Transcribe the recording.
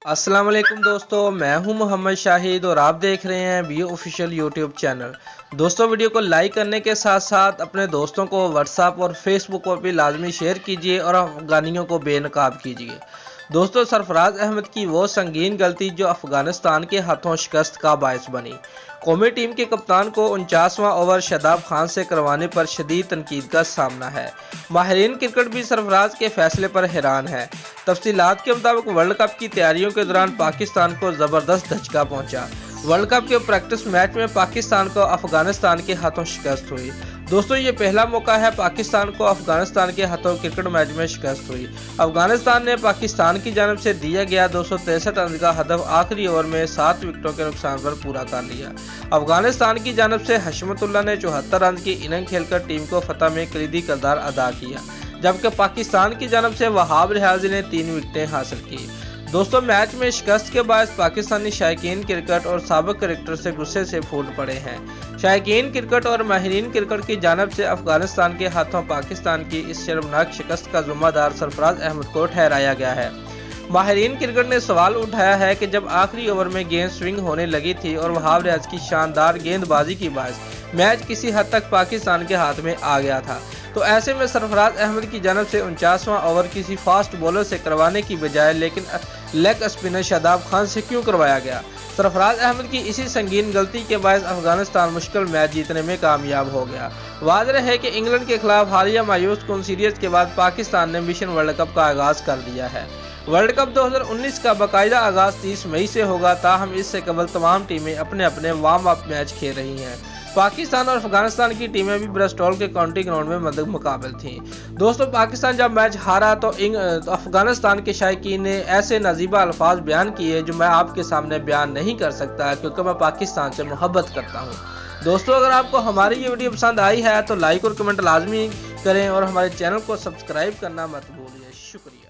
अस्सलाम वालेकुम दोस्तों, मैं हूं मोहम्मद शाहिद और आप देख रहे हैं बी ऑफिशियल यूट्यूब चैनल। दोस्तों, वीडियो को लाइक करने के साथ साथ अपने दोस्तों को व्हाट्सएप और फेसबुक पर भी लाजमी शेयर कीजिए और अफगानियों को बेनकाब कीजिए। दोस्तों, सरफराज अहमद की वो संगीन गलती जो अफगानिस्तान के हाथों शिकस्त का बायस बनी। कौमी टीम के कप्तान को 49वां ओवर शादाब खान से करवाने पर शदीद तनकीद का सामना है। माहिरीन क्रिकेट भी सरफराज के फैसले पर हैरान है। तफसीलात के मुताबिक वर्ल्ड कप की तैयारियों के दौरान पाकिस्तान को ज़बरदस्त धचका पहुंचा। वर्ल्ड कप के प्रैक्टिस मैच में पाकिस्तान को अफगानिस्तान के हाथों शिकस्त हुई। दोस्तों, ये पहला मौका है पाकिस्तान को अफगानिस्तान के हाथों क्रिकेट मैच में शिकस्त हुई। अफगानिस्तान ने पाकिस्तान की जानब से दिया गया 263 रन का हदफ आखिरी ओवर में 7 विकेटों के नुकसान पर पूरा कर लिया। अफगानिस्तान की जानब से हशमतुल्लाह ने 74 रन की इनिंग खेलकर टीम को फतह में कलीदी किरदार अदा किया, जबकि पाकिस्तान की जानब से वहाब रियाजी ने 3 विकेटें हासिल की। दोस्तों, मैच में शिकस्त के बाद पाकिस्तानी शायकीन क्रिकेट और साबिक क्रिकेटर से गुस्से से फूट पड़े हैं। शायकीन क्रिकेट और माहिरीन क्रिकेट की जानब से अफगानिस्तान के हाथों पाकिस्तान की इस शर्मनाक शिकस्त का जिम्मेदार सरफराज अहमद को ठहराया गया है। माहिरीन क्रिकेट ने सवाल उठाया है कि जब आखिरी ओवर में गेंद स्विंग होने लगी थी और वहाब रियाज की शानदार गेंदबाजी की बायस मैच किसी हद तक पाकिस्तान के हाथ में आ गया था, तो ऐसे में सरफराज अहमद की जानब से 49वां ओवर किसी फास्ट बॉलर से करवाने की बजाय लेकिन लेग स्पिनर शादाब खान से क्यों करवाया गया। सरफराज अहमद की इसी संगीन गलती के बायस अफगानिस्तान मुश्किल मैच जीतने में कामयाब हो गया। वाज़ेह है कि इंग्लैंड के खिलाफ हालिया मायूस कुन सीरीज के बाद पाकिस्तान ने मिशन वर्ल्ड कप का आगाज कर दिया है। वर्ल्ड कप 2019 का बाकायदा आगाज 30 मई से होगा, ताहम इससे कबल तमाम टीमें अपने अपने वार्म अप मैच खेल रही हैं। पाकिस्तान और अफगानिस्तान की टीमें भी ब्रिस्टॉल के काउंटी ग्राउंड में मदद मुकाबल थीं। दोस्तों, पाकिस्तान जब मैच हारा तो अफगानिस्तान के शायकीन ने ऐसे नजीबा अल्फाज बयान किए जो मैं आपके सामने बयान नहीं कर सकता, क्योंकि मैं पाकिस्तान से मोहब्बत करता हूँ। दोस्तों, अगर आपको हमारी ये वीडियो पसंद आई है तो लाइक और कमेंट लाजमी करें और हमारे चैनल को सब्सक्राइब करना मत भूलिए। शुक्रिया।